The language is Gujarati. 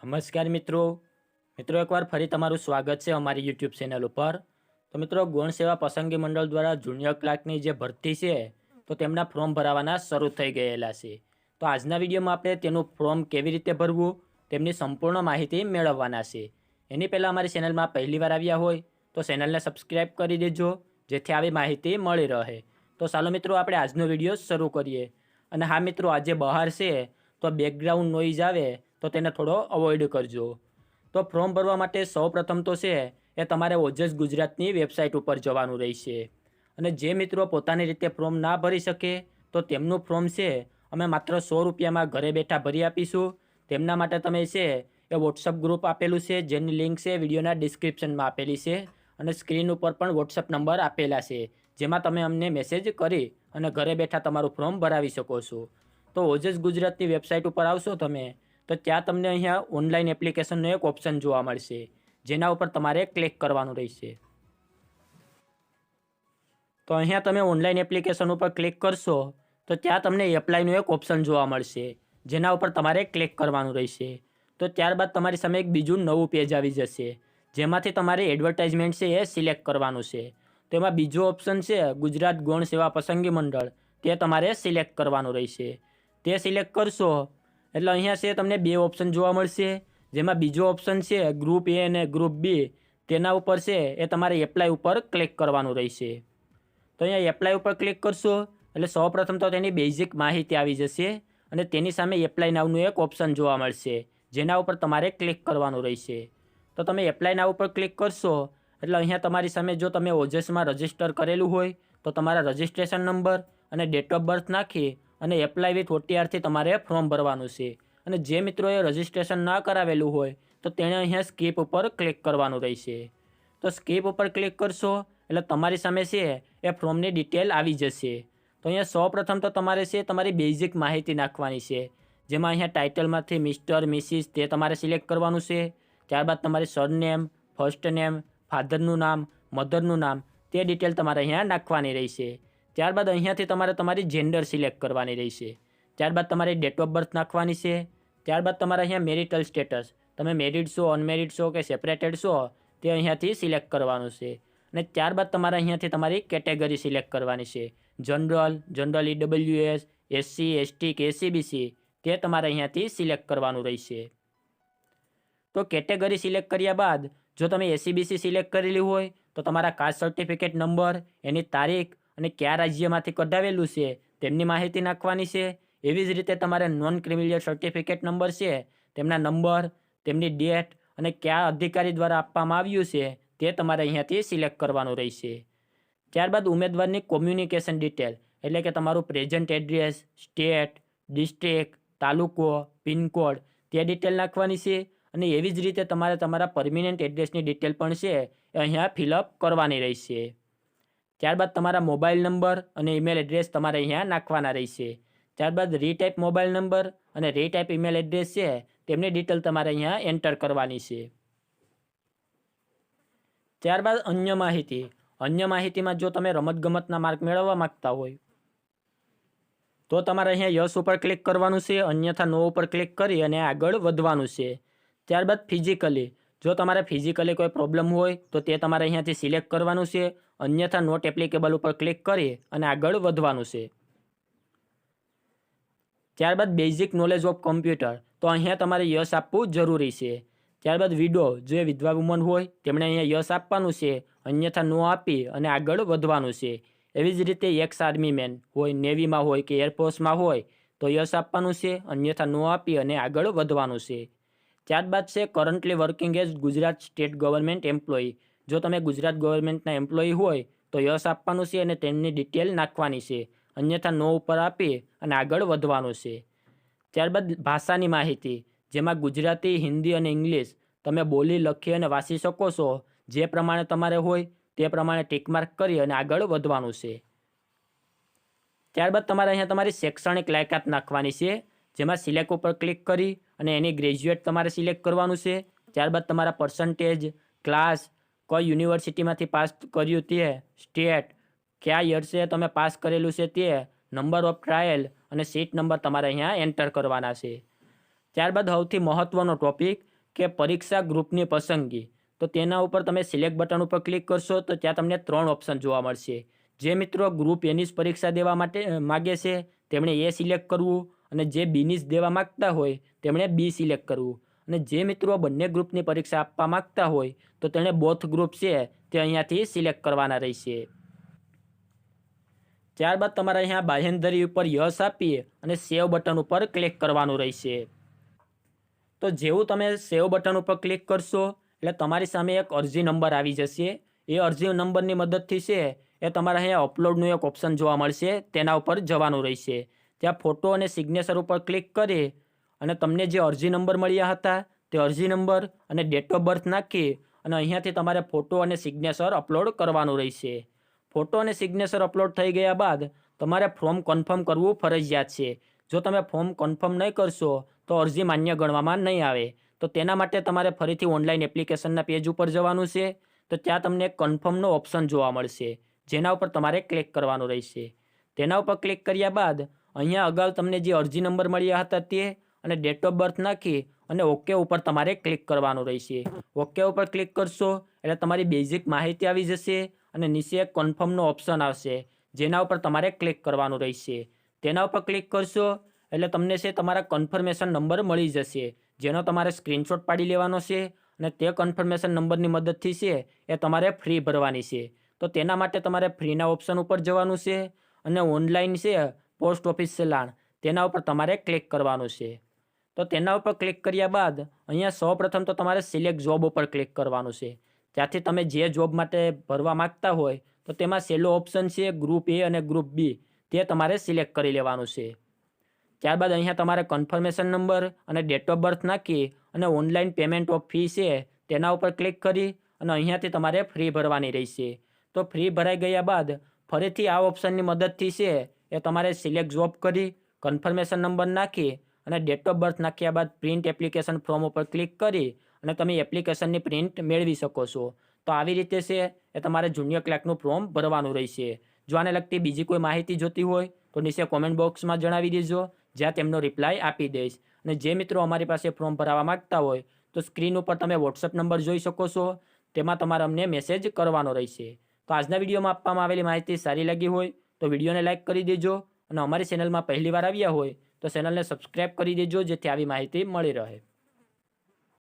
નમસ્કાર મિત્રો એકવાર ફરી તમારું સ્વાગત છે અમારી યુટ્યુબ ચેનલ ઉપર। તો મિત્રો ગૌણ સેવા પસંદગી મંડળ દ્વારા જુનિયર ક્લાર્કની જે ભરતી છે તો તેમના ફોર્મ ભરાવાના શરૂ થઈ ગયેલા છે। તો આજના વિડીયોમાં આપણે તેનું ફોર્મ કેવી રીતે ભરવું તેમની સંપૂર્ણ માહિતી મેળવવાના છે। એની પહેલાં અમારી ચેનલમાં પહેલીવાર આવ્યા હોય તો ચેનલને સબસ્ક્રાઈબ કરી દેજો જેથી આવી માહિતી મળી રહે। તો ચાલો મિત્રો આપણે આજનો વિડીયો શરૂ કરીએ। અને હા મિત્રો, આજે બહાર છે તો બેકગ્રાઉન્ડ નોઇઝ આવે તો તેને થોડો અવોઇડ કરજો। તો ફોર્મ ભરવા માટે સૌપ્રથમ તો છે એ તમારે ઓજસ ગુજરાતની વેબસાઇટ ઉપર જવાનું રહેશે। અને જે મિત્રો પોતાની રીતે ફોર્મ ના ભરી શકે તો તેમનું ફોર્મ છે અમે માત્ર 100 રૂપિયામાં ઘરે બેઠા ભરી આપીશું। તેમના માટે તમે છે એ વોટ્સઅપ ગ્રુપ આપેલું છે જેની લિંક છે વિડીયોના ડિસ્ક્રિપ્શનમાં આપેલી છે અને સ્ક્રીન ઉપર પણ વોટ્સઅપ નંબર આપેલા છે જેમાં તમે અમને મેસેજ કરી અને ઘરે બેઠા તમારું ફોર્મ ભરાવી શકો છો। તો ઓજસ ગુજરાતની વેબસાઇટ ઉપર આવશો તમે તો ત્યાં તમને અહીંયા ઓનલાઈન એપ્લિકેશનનો એક ઓપ્શન જોવા મળશે જેના ઉપર તમારે ક્લિક કરવાનું રહેશે। તો અહીંયા તમે ઓનલાઈન એપ્લિકેશન ઉપર ક્લિક કરશો તો ત્યાં તમને એપ્લાયનું એક ઓપ્શન જોવા મળશે જેના ઉપર તમારે ક્લિક કરવાનું રહેશે। તો ત્યારબાદ તમારી સામે એક બીજું નવું પેજ આવી જશે જેમાંથી તમારે એડવર્ટાઇઝમેન્ટ છે એ સિલેક્ટ કરવાનું છે। તો એમાં બીજો ઓપ્શન છે ગુજરાત ગૌણ સેવા પસંદગી મંડળ, તે તમારે સિલેક્ટ કરવાનું રહેશે। તે સિલેક્ટ કરશો એટલે અહીંયા છે તમને બે ઓપ્શન જોવા મળશે જેમાં બીજો ઓપ્શન છે ગ્રુપ એ અને ગ્રુપ બી, તેના ઉપર છે એ તમારે એપ્લાય ઉપર ક્લિક કરવાનું રહેશે। તો અહીંયા એપ્લાય ઉપર ક્લિક કરશો એટલે સૌપ્રથમ તો તેની બેઝિક માહિતી આવી જશે અને તેની સામે એપ્લાય નાવનું એક ઓપ્શન જોવા મળશે જેના ઉપર તમારે ક્લિક કરવાનું રહેશે। તો તમે એપ્લાય નાવ ઉપર ક્લિક કરશો એટલે અહીંયા તમારી સામે જો તમે ઓજસમાં રજિસ્ટર કરેલું હોય તો તમારા રજિસ્ટ્રેશન નંબર અને ડેટ ઓફ બર્થ નાખી અને એપ્લાય વિથ ઓટીઆરથી તમારે ફોર્મ ભરવાનું છે। અને જે મિત્રોએ રજિસ્ટ્રેશન ના કરાવેલું હોય તો તેણે અહીંયા સ્કીપ ઉપર ક્લિક કરવાનું રહેશે। તો સ્કીપ ઉપર ક્લિક કરશો એટલે તમારી સામે છે એ ફોર્મની ડિટેલ આવી જશે। તો અહીંયા સૌપ્રથમ તો તમારે છે તમારી બેઝિક માહિતી નાખવાની છે જેમાં અહીંયા ટાઇટલમાંથી મિસ્ટર, મિસિસ તે તમારે સિલેક્ટ કરવાનું છે। ત્યારબાદ તમારી સરનેમ, ફર્સ્ટ નેમ, ફાધરનું નામ, મધરનું નામ તે ડિટેલ તમારે અહીંયા નાખવાની રહેશે। ત્યારબાદ અહીંયાથી તમારે તમારી જેન્ડર સિલેક્ટ કરવાની રહેશે। ત્યારબાદ તમારી ડેટ ઓફ બર્થ નાખવાની છે। ત્યારબાદ તમારે અહીંયા મેરિટલ સ્ટેટસ, તમે મેરિડ છો, અનમેરિડ છો કે સેપરેટેડ છો તે અહીંયાથી સિલેક્ટ કરવાનું છે। અને ત્યારબાદ તમારે અહીંયાથી તમારી કેટેગરી સિલેક્ટ કરવાની છે, જનરલ, ઈડબ્લ્યુએસ, એસસી, એસટી કે એસસીબીસી તે તમારે અહીંયાથી સિલેક્ટ કરવાનું રહેશે। તો કેટેગરી સિલેક્ટ કર્યા બાદ જો તમે એસસીબીસી સિલેક્ટ કરેલી હોય તો તમારા કાસ્ટ સર્ટિફિકેટ નંબર, એની તારીખ અને કયા રાજ્યમાંથી કઢાવેલું છે તેમની માહિતી નાખવાની છે। એવી જ રીતે તમારે નોન ક્રિમિનલ સર્ટિફિકેટ નંબર છે તેમના નંબર, તેમની ડેટ અને કયા અધિકારી દ્વારા આપવામાં આવ્યું છે તે તમારે અહીંયાથી સિલેક્ટ કરવાનું રહેશે। ત્યારબાદ ઉમેદવારની કોમ્યુનિકેશન ડિટેલ એટલે કે તમારું પ્રેઝન્ટ એડ્રેસ, સ્ટેટ, ડિસ્ટ્રિક્ટ, તાલુકો, પિનકોડ તે ડિટેલ નાખવાની છે। અને એવી જ રીતે તમારે તમારા પરમિનન્ટ એડ્રેસની ડિટેલ પણ છે એ અહીંયા ફિલઅપ કરવાની રહેશે। ત્યારબાદ તમારા મોબાઈલ નંબર અને ઈમેલ એડ્રેસ તમારે અહીંયા નાખવાના રહેશે। ત્યારબાદ રીટાઈપ મોબાઈલ નંબર અને રીટાઈપ ઈમેલ એડ્રેસ છે તેમની ડિટેલ તમારે અહીંયા એન્ટર કરવાની છે। ત્યારબાદ અન્ય માહિતીમાં જો તમે રમતગમતના માર્ક મેળવવા માંગતા હોય તો તમારે અહીંયા યસ ઉપર ક્લિક કરવાનું છે, અન્યથા નો ઉપર ક્લિક કરી અને આગળ વધવાનું છે। ત્યારબાદ ફિઝિકલી, જો તમારે ફિઝિકલી કોઈ પ્રોબ્લેમ હોય તો તે તમારે અહીંયાથી સિલેક્ટ કરવાનું છે, અન્યથા નોટ એપ્લિકેબલ ઉપર ક્લિક કરી અને આગળ વધવાનું છે। ત્યારબાદ બેઝિક નોલેજ ઓફ કોમ્પ્યુટર, તો અહીંયા તમારે યસ આપવું જરૂરી છે। ત્યારબાદ વિડો, જો વિધવા વુમન હોય તેમણે અહીંયા યસ આપવાનું છે, અન્યથા નો આપી અને આગળ વધવાનું છે। એવી જ રીતે એક્સ આર્મી મેન હોય, નેવીમાં હોય કે એરફોર્સમાં હોય તો યસ આપવાનું છે, અન્યથા નો આપી અને આગળ વધવાનું છે। ત્યારબાદ છે currently working as Gujarat state government employee, જો તમે ગુજરાત ગવર્મેન્ટના એમ્પ્લોયી હોય તો યસ આપવાનું છે અને તેમની ડિટેલ નાખવાની છે, અન્યથા નો ઉપર આપી અને આગળ વધવાનું છે। ત્યારબાદ ભાષાની માહિતી જેમાં ગુજરાતી, હિન્દી અને ઇંગ્લિશ તમે બોલી, લખી અને વાંચી શકો છો, જે પ્રમાણે તમારે હોય તે પ્રમાણે ટિકમાર્ક કરી અને આગળ વધવાનું છે। ત્યારબાદ તમારે અહીંયા તમારી શૈક્ષણિક લાયકાત નાખવાની છે જેમાં સિલેક્ટ ઉપર ક્લિક કરી અને એની ગ્રેજ્યુએટ તમારે સિલેક્ટ કરવાનું છે। ત્યારબાદ તમારા પર્સન્ટેજ, ક્લાસ, કઈ યુનિવર્સિટીમાંથી પાસ કર્યું તે, સ્ટેટ, કયા યર્સે તમે પાસ કરેલું છે તે, નંબર ઓફ ટ્રાયલ અને સીટ નંબર તમારે અહીંયા એન્ટર કરવાના છે। ત્યારબાદ સૌથી મહત્ત્વનો ટોપિક કે પરીક્ષા ગ્રુપની પસંદગી, તો તેના ઉપર તમે સિલેક્ટ બટન ઉપર ક્લિક કરશો તો ત્યાં તમને 3 ઓપ્શન જોવા મળશે. જે મિત્રો ગ્રુપ એની જ પરીક્ષા દેવા માટે માગે છે તેમણે એ સિલેક્ટ કરવું, અને જે બીની જ દેવા માગતા હોય તેમણે બી સિલેક્ટ કરવું, અને જે મિત્રો બંને ગ્રુપની પરીક્ષા આપવા માગતા હોય તો તેણે બોથ ગ્રુપ છે તે અહીંયાથી સિલેક્ટ કરવાના રહેશે. ત્યારબાદ તમારે અહીંયા બાહેંધરી ઉપર યસ આપી અને સેવ બટન ઉપર ક્લિક કરવાનું રહેશે. તો જેવું તમે સેવ બટન ઉપર ક્લિક કરશો એટલે તમારી સામે એક અરજી નંબર આવી જશે. એ અરજી નંબરની મદદથી છે એ તમારે અહીંયા અપલોડનું એક ઓપ્શન જોવા મળશે, તેના ઉપર જવાનું રહેશે. ત્યાં ફોટો અને સિગ્નેચર ઉપર ક્લિક કરી અને તમને જે અરજી નંબર મળ્યા હતા તે અરજી નંબર અને ડેટ ઓફ બર્થ નાખી અને અહીંયાથી તમારે ફોટો અને સિગ્નેચર અપલોડ કરવાનું રહેશે. ફોટો અને સિગ્નેચર અપલોડ થઈ ગયા બાદ તમારે ફોર્મ કન્ફર્મ કરવું ફરજિયાત છે. જો તમે ફોર્મ કન્ફર્મ નહીં કરશો તો અરજી માન્ય ગણવામાં નહીં આવે. તો તેના માટે તમારે ફરીથી ઓનલાઈન એપ્લિકેશનના પેજ ઉપર જવાનું છે. તો ત્યાં તમને કન્ફર્મનો ઓપ્શન જોવા મળશે, જેના ઉપર તમારે ક્લિક કરવાનું રહેશે. તેના ઉપર ક્લિક કર્યા બાદ અહીંયા અગાઉ તમને જે અરજી નંબર મળ્યા હતા તે અને ડેટ ઓફ બર્થ નાખી અને ઓકે ઉપર તમારે ક્લિક કરવાનું રહેશે. ઓકે ઉપર ક્લિક કરશો એટલે તમારી બેઝિક માહિતી આવી જશે અને નીચે કન્ફર્મનો ઓપ્શન આવશે, જેના ઉપર તમારે ક્લિક કરવાનું રહેશે. તેના ઉપર ક્લિક કરશો એટલે તમને છે તમારા કન્ફર્મેશન નંબર મળી જશે, જેનો તમારે સ્ક્રીનશોટ પાડી લેવાનો છે અને તે કન્ફર્મેશન નંબરની મદદથી છે એ તમારે ફ્રી ભરવાની છે. તો તેના માટે તમારે ફ્રીના ઓપ્શન ઉપર જવાનું છે અને ઓનલાઈન છે પોસ્ટ ઓફિસ ચલાણ તેના ઉપર તમારે ક્લિક કરવાનું છે. તો તેના ઉપર ક્લિક કર્યા બાદ અહીંયા સૌપ્રથમ તો તમારે સિલેક્ટ જોબ ઉપર ક્લિક કરવાનું છે. ત્યાંથી તમે જે જોબ માટે ભરવા માગતા હોય તો તેમાં છેલ્લો ઓપ્શન છે ગ્રુપ એ અને ગ્રુપ બી, તે તમારે સિલેક્ટ કરી લેવાનું છે. ત્યારબાદ અહીંયા તમારે કન્ફર્મેશન નંબર અને ડેટ ઓફ બર્થ નાખી અને ઓનલાઈન પેમેન્ટ ઓફ ફી છે તેના ઉપર ક્લિક કરી અને અહીંયાથી તમારે ફ્રી ભરવાની રહેશે. તો ફ્રી ભરાઈ ગયા બાદ ફરીથી આ ઓપ્શનની મદદથી છે એ તમારે સિલેક્ટ જોબ કરી કન્ફર્મેશન નંબર નાખી અને ડેટ ઓફ બર્થ નાખ્યા બાદ પ્રિન્ટ એપ્લિકેશન ફોર્મ ઉપર ક્લિક કરી અને તમે એપ્લિકેશનની પ્રિન્ટ મેળવી શકો છો. તો આવી રીતે છે એ તમારે જુનિયર ક્લાર્કનું ફોર્મ ભરવાનું રહેશે. જો આને લગતી બીજી કોઈ માહિતી જોતી હોય તો નીચે કોમેન્ટ બોક્સમાં જણાવી દેજો, જ્યાં તેમનો રિપ્લાય આપી દઈશ. અને જે મિત્રો અમારી પાસે ફોર્મ ભરાવા માગતા હોય તો સ્ક્રીન ઉપર તમે વોટ્સઅપ નંબર જોઈ શકો છો, તેમાં તમારે અમને મેસેજ કરવાનો રહેશે. તો આજના વિડીયોમાં આપવામાં આવેલી માહિતી સારી લાગી હોય તો વિડીયોને લાઇક કરી દેજો અને અમારી ચેનલમાં પહેલીવાર આવ્યા હોય તો ચેનલને સબસ્ક્રાઈબ કરી દેજો, જેથી આવી માહિતી મળી રહે.